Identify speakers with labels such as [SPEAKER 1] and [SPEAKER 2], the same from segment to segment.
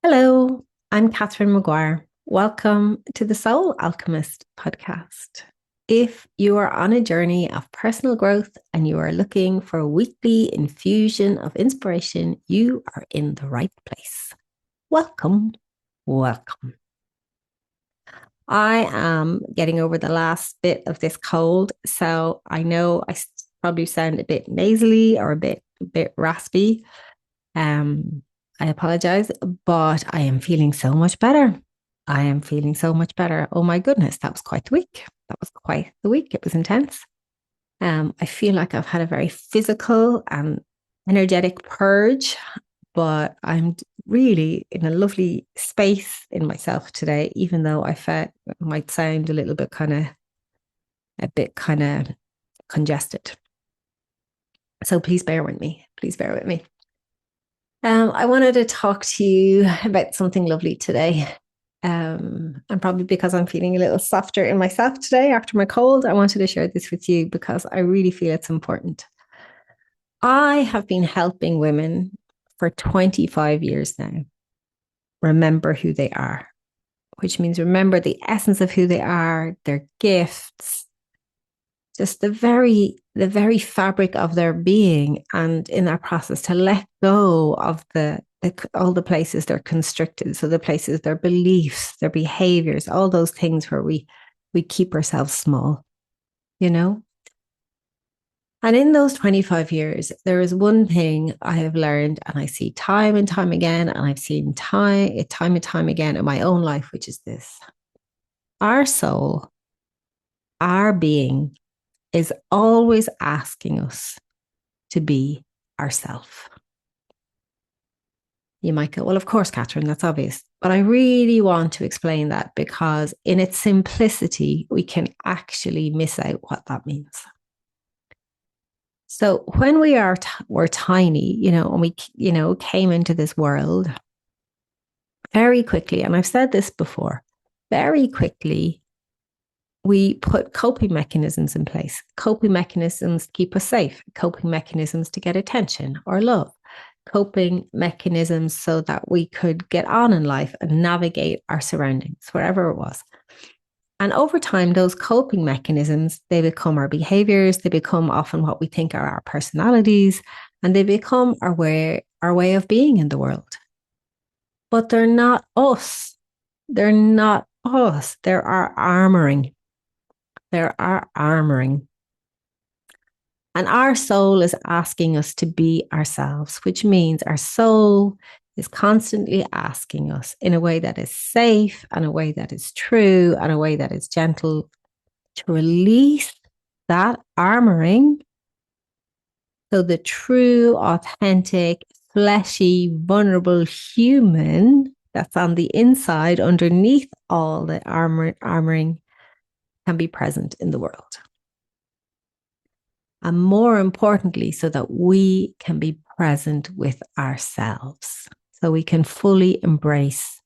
[SPEAKER 1] Hello, I'm Catherine Maguire. Welcome to the Soul Alchemist Podcast. If you are on a journey of personal growth and you are looking for a weekly infusion of inspiration, you are in the right place. Welcome, welcome. I am getting over the last bit of this cold, so I know I probably sound a bit nasally or a bit raspy. I apologize, but I am feeling so much better. I am feeling so much better. Oh my goodness, that was quite the week. That was quite the week. It was intense. I feel like I've had a very physical and energetic purge, but I'm really in a lovely space in myself today, even though I felt it might sound a bit congested. So please bear with me. Please bear with me. I wanted to talk to you about something lovely today. And probably because I'm feeling a little softer in myself today after my cold, I wanted to share this with you because I really feel it's important. I have been helping women for 25 years now remember who they are, which means remember the essence of who they are, their gifts, just the very fabric of their being, and in that process to let go of all the places they're constricted. So the places, their beliefs, their behaviors, all those things where we keep ourselves small, you know? And in those 25 years, there is one thing I have learned, and I see time and time again, and I've seen time and time again in my own life, which is this. Our soul, our being, is always asking us to be ourself. You might go, well, of course, Catherine, that's obvious. But I really want to explain that because in its simplicity, we can actually miss out what that means. So when we're tiny, and we, came into this world very quickly, and I've said this before, very quickly, we put coping mechanisms in place, coping mechanisms to keep us safe, coping mechanisms to get attention or love, coping mechanisms so that we could get on in life and navigate our surroundings, wherever it was. And over time, those coping mechanisms, they become our behaviors, they become often what we think are our personalities, and they become our way of being in the world. But they're not us. They're not us. They're our armoring. They're our armoring. And our soul is asking us to be ourselves, which means our soul is constantly asking us in a way that is safe and a way that is true and a way that is gentle to release that armoring. So the true, authentic, fleshy, vulnerable human that's on the inside underneath all the armoring can be present in the world. And more importantly, so that we can be present with ourselves, so we can fully embrace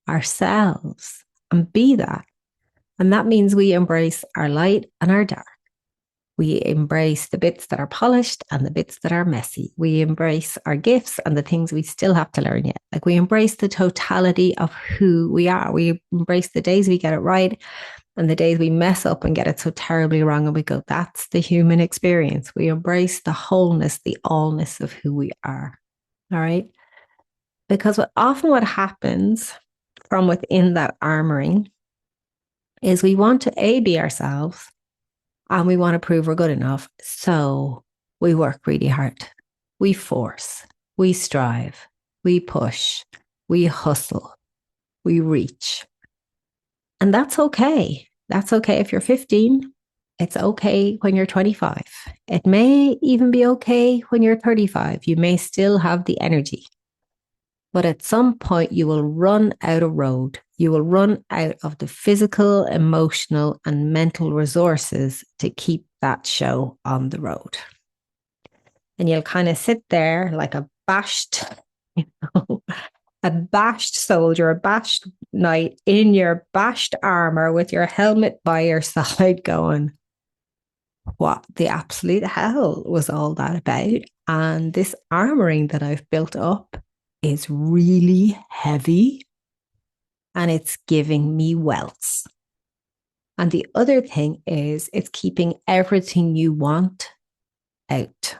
[SPEAKER 1] ourselves and be that. And that means we embrace our light and our dark. We embrace the bits that are polished and the bits that are messy. We embrace our gifts and the things we still have to learn yet. Like we embrace the totality of who we are. We embrace the days we get it right and the days we mess up and get it so terribly wrong, and we go, that's the human experience. We embrace the wholeness, the allness of who we are. All right. Because what happens from within that armoring is we want to be ourselves and we want to prove we're good enough. So we work really hard. We force, we strive, we push, we hustle, we reach. And that's okay. That's okay if you're 15. It's okay when you're 25. It may even be okay when you're 35. You may still have the energy. But at some point, you will run out of road. You will run out of the physical, emotional, and mental resources to keep that show on the road. And you'll kind of sit there like a bashed, a bashed soldier, a bashed knight in your bashed armor with your helmet by your side going, what the absolute hell was all that about? And this armoring that I've built up is really heavy and it's giving me welts. And the other thing is it's keeping everything you want out.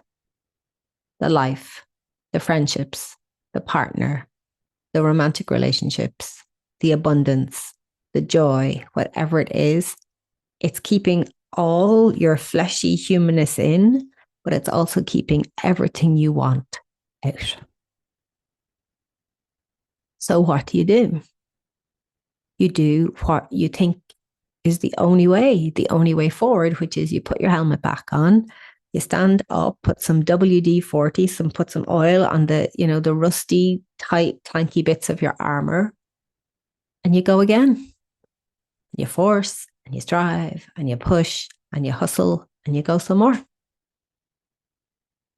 [SPEAKER 1] The life, the friendships, the partner, the romantic relationships, the abundance, the joy, whatever it is, it's keeping all your fleshy humanness in, but it's also keeping everything you want out. So what do? You do what you think is the only way forward, which is you put your helmet back on, you stand up, put some WD-40, put some oil on the rusty, tight, clanky bits of your armour, and you go again. You force and you strive and you push and you hustle and you go some more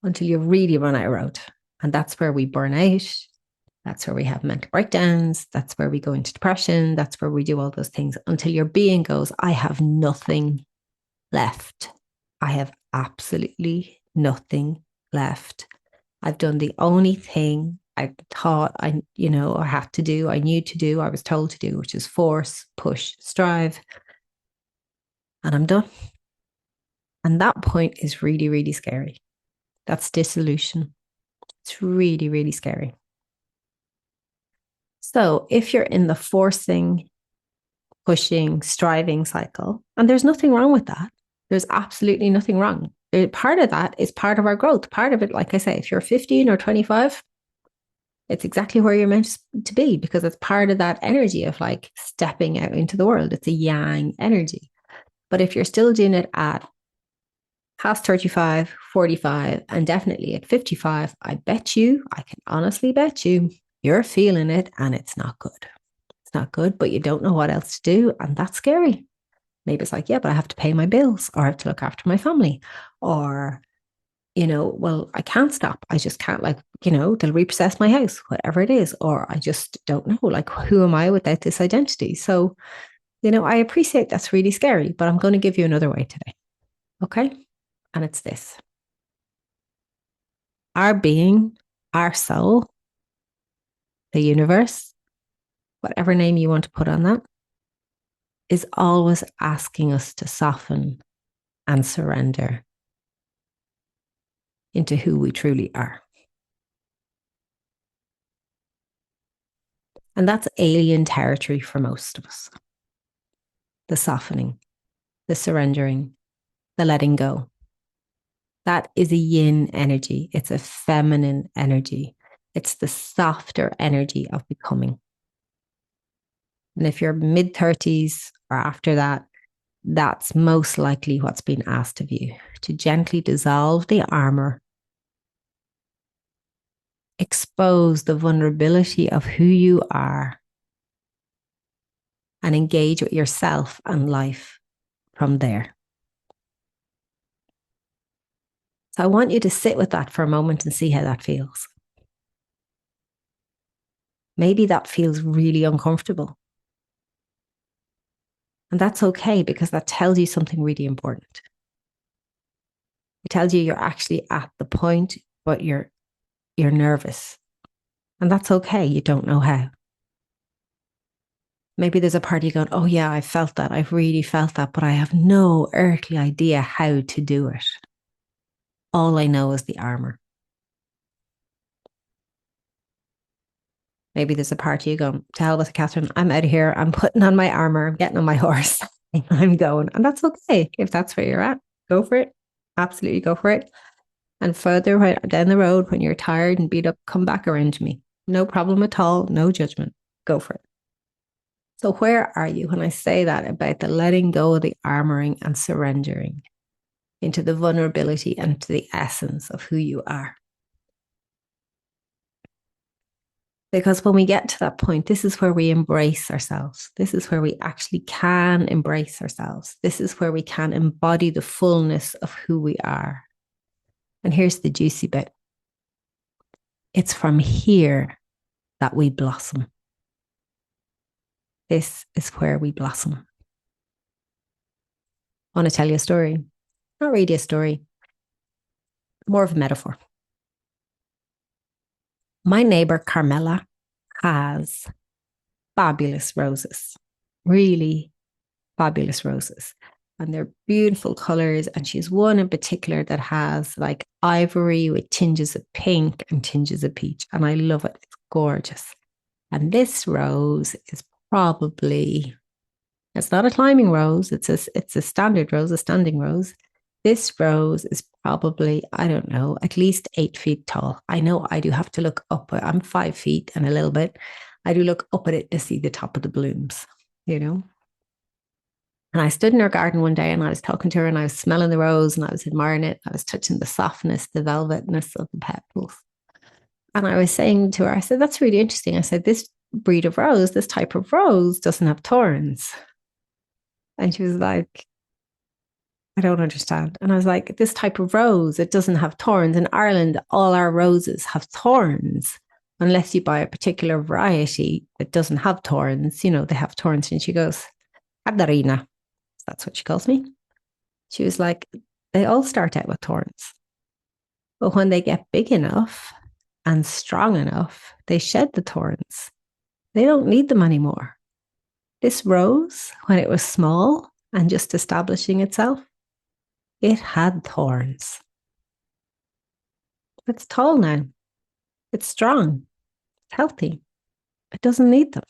[SPEAKER 1] until you really run out of road. And that's where we burn out. That's where we have mental breakdowns. That's where we go into depression. That's where we do all those things until your being goes, I have nothing left. I have absolutely nothing left. I've done the only thing I thought I had to do, I knew to do, I was told to do, which is force, push, strive. And I'm done. And that point is really, really scary. That's dissolution. It's really, really scary. So if you're in the forcing, pushing, striving cycle, and there's nothing wrong with that, there's absolutely nothing wrong. Part of that is part of our growth. Part of it, like I say, if you're 15 or 25, it's exactly where you're meant to be because it's part of that energy of like stepping out into the world. It's a yang energy. But if you're still doing it at past 35, 45, and definitely at 55, I can honestly bet you're feeling it and it's not good. It's not good, but you don't know what else to do. And that's scary. Maybe it's like, yeah, but I have to pay my bills or I have to look after my family or, well, I can't stop. I just can't they'll repossess my house, whatever it is. Or I just don't know, like, who am I without this identity? So, I appreciate that's really scary, but I'm going to give you another way today. Okay. And it's this. Our being, our soul, the universe, whatever name you want to put on that, is always asking us to soften and surrender into who we truly are. And that's alien territory for most of us. The softening, the surrendering, the letting go. That is a yin energy. It's a feminine energy. It's the softer energy of becoming. And if you're mid-30s or after that, that's most likely what's been asked of you, to gently dissolve the armor, expose the vulnerability of who you are, and engage with yourself and life from there. So I want you to sit with that for a moment and see how that feels. Maybe that feels really uncomfortable. And that's okay because that tells you something really important. It tells you you're actually at the point, but you're nervous. And that's okay. You don't know how. Maybe there's a part of you going, oh yeah, I felt that. I've really felt that, but I have no earthly idea how to do it. All I know is the armor. Maybe there's a part of you going, to hell with Catherine, I'm out of here. I'm putting on my armor. I'm getting on my horse. I'm going. And that's okay. If that's where you're at, go for it. Absolutely go for it. And further down the road, when you're tired and beat up, come back around to me. No problem at all. No judgment. Go for it. So where are you when I say that about the letting go of the armoring and surrendering into the vulnerability and to the essence of who you are? Because when we get to that point, this is where we embrace ourselves. This is where we actually can embrace ourselves. This is where we can embody the fullness of who we are. And here's the juicy bit. It's from here that we blossom. This is where we blossom. I want to tell you a story. Not really a story, more of a metaphor. My neighbor Carmela has fabulous roses, really fabulous roses. And they're beautiful colors. And she's one in particular that has like ivory with tinges of pink and tinges of peach. And I love it. It's gorgeous. And this rose is probably, it's not a climbing rose, it's a standard rose, a standing rose. This rose is probably, I don't know, at least 8 feet tall. I know I do have to look up. I'm 5 feet and a little bit. I do look up at it to see the top of the blooms, you know? And I stood in her garden one day and I was talking to her and I was smelling the rose and I was admiring it. I was touching the softness, the velvetness of the petals. And I was saying to her, I said, that's really interesting. I said, this breed of rose, this type of rose doesn't have thorns. And she was like, I don't understand. And I was like, this type of rose, it doesn't have thorns. In Ireland, all our roses have thorns, unless you buy a particular variety that doesn't have thorns. You know, they have thorns. And she goes, Catarina. That's what she calls me. She was like, they all start out with thorns. But when they get big enough and strong enough, they shed the thorns. They don't need them anymore. This rose, when it was small and just establishing itself, it had thorns. It's tall now. It's strong. It's healthy. It doesn't need them.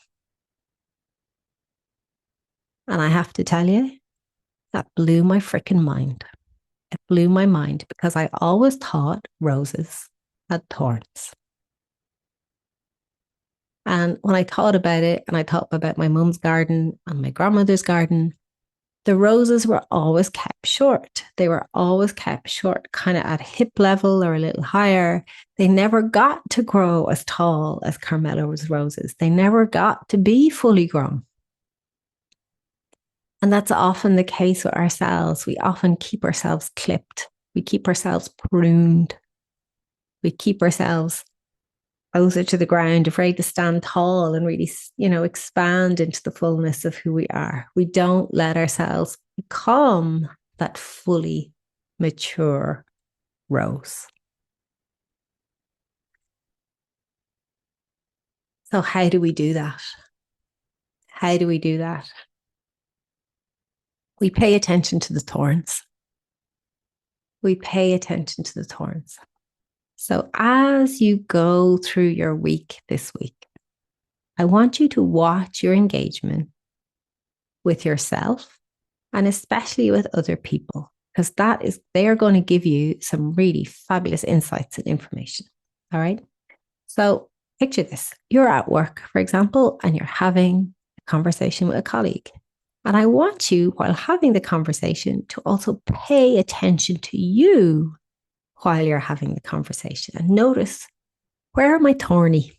[SPEAKER 1] And I have to tell you, that blew my freaking mind. It blew my mind because I always thought roses had thorns. And when I thought about it, and I thought about my mum's garden and my grandmother's garden, the roses were always kept short. They were always kept short, kind of at hip level or a little higher. They never got to grow as tall as Carmela's roses. They never got to be fully grown. And that's often the case with ourselves. We often keep ourselves clipped. We keep ourselves pruned. We keep ourselves closer to the ground, afraid to stand tall and really, expand into the fullness of who we are. We don't let ourselves become that fully mature rose. So how do we do that? How do we do that? We pay attention to the thorns. We pay attention to the thorns. So as you go through your week this week, I want you to watch your engagement with yourself and especially with other people, because they are going to give you some really fabulous insights and information. All right. So picture this. You're at work, for example, and you're having a conversation with a colleague. And I want you, while having the conversation, to also pay attention to you while you're having the conversation and notice, where am I thorny?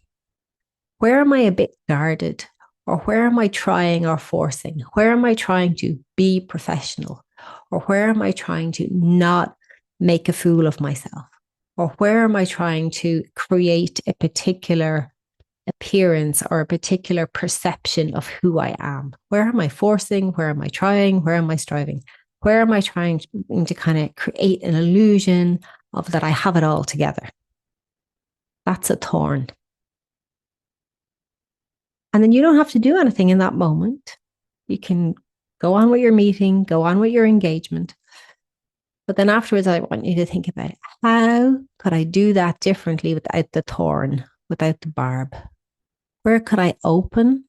[SPEAKER 1] Where am I a bit guarded? Or where am I trying or forcing? Where am I trying to be professional? Or where am I trying to not make a fool of myself? Or where am I trying to create a particular appearance or a particular perception of who I am? Where am I forcing? Where am I trying? Where am I striving? Where am I trying to kind of create an illusion of that I have it all together? That's a thorn. And then you don't have to do anything in that moment. You can go on with your meeting, go on with your engagement. But then afterwards, I want you to think about it. How could I do that differently without the thorn, without the barb? Where could I open?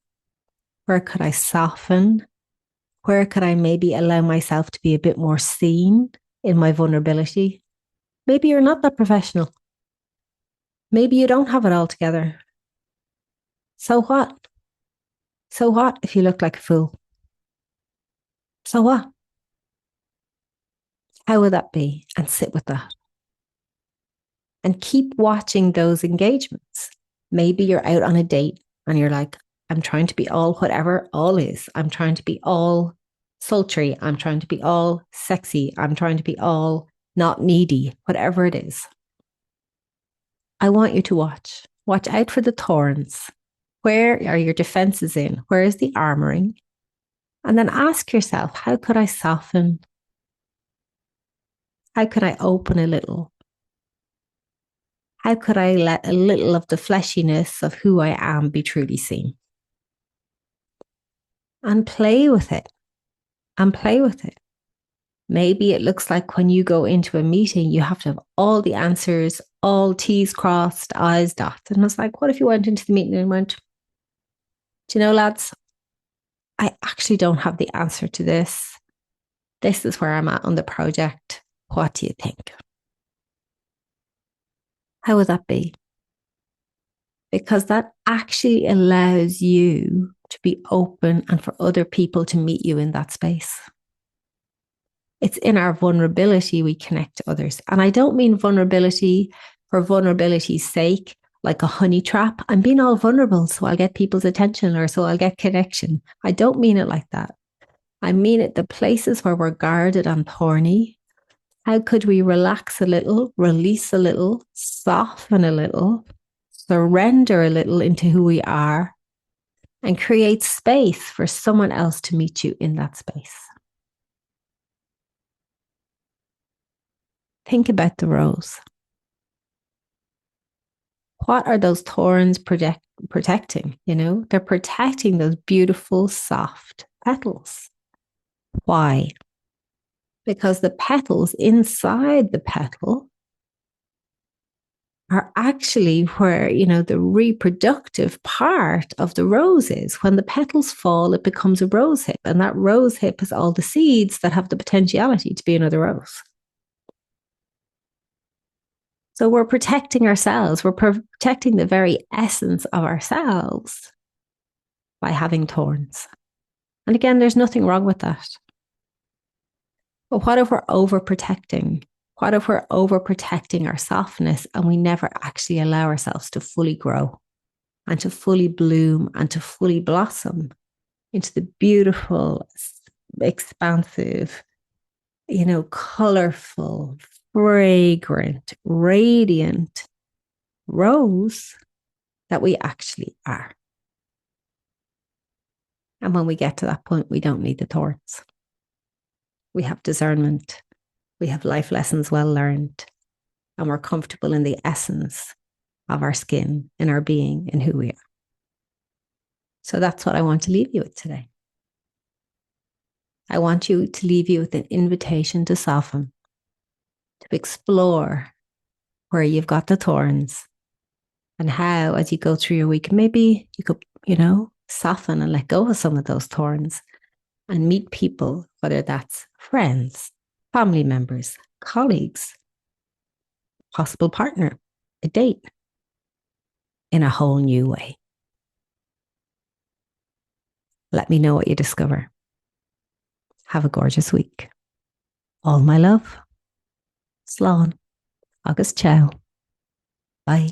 [SPEAKER 1] Where could I soften? Where could I maybe allow myself to be a bit more seen in my vulnerability? Maybe you're not that professional. Maybe you don't have it all together. So what? So what if you look like a fool? So what? How would that be? And sit with that. And keep watching those engagements. Maybe you're out on a date and you're like, I'm trying to be all whatever all is. I'm trying to be all sultry. I'm trying to be all sexy. I'm trying to be all not needy, whatever it is. I want you to watch. Watch out for the thorns. Where are your defenses in? Where is the armoring? And then ask yourself, how could I soften? How could I open a little? How could I let a little of the fleshiness of who I am be truly seen? And play with it. And play with it. Maybe it looks like when you go into a meeting, you have to have all the answers, all T's crossed, I's dotted. And it's like, what if you went into the meeting and went, do you know, lads, I actually don't have the answer to this. This is where I'm at on the project. What do you think? How would that be? Because that actually allows you to be open and for other people to meet you in that space. It's in our vulnerability we connect to others. And I don't mean vulnerability for vulnerability's sake, like a honey trap. I'm being all vulnerable so I'll get people's attention or so I'll get connection. I don't mean it like that. I mean it the places where we're guarded and thorny. How could we relax a little, release a little, soften a little, surrender a little into who we are, and create space for someone else to meet you in that space? Think about the rose. What are those thorns protecting? You know, they're protecting those beautiful, soft petals. Why? Because the petals inside the petal are actually where, you know, the reproductive part of the rose is. When the petals fall, it becomes a rose hip. And that rose hip is all the seeds that have the potentiality to be another rose. So we're protecting ourselves. We're protecting the very essence of ourselves by having thorns. And again, there's nothing wrong with that. But what if we're overprotecting? What if we're overprotecting our softness and we never actually allow ourselves to fully grow and to fully bloom and to fully blossom into the beautiful, expansive, you know, colorful, fragrant, radiant rose that we actually are? And when we get to that point, we don't need the thorns. We have discernment. We have life lessons well learned. And we're comfortable in the essence of our skin, in our being, in who we are. So that's what I want to leave you with today. I want you to leave you with an invitation to soften, to explore where you've got the thorns and how, as you go through your week, maybe you could, you know, soften and let go of some of those thorns and meet people, whether that's friends, family members, colleagues, possible partner, a date, in a whole new way. Let me know what you discover. Have a gorgeous week. All my love. Slán. Agus ciao. Bye.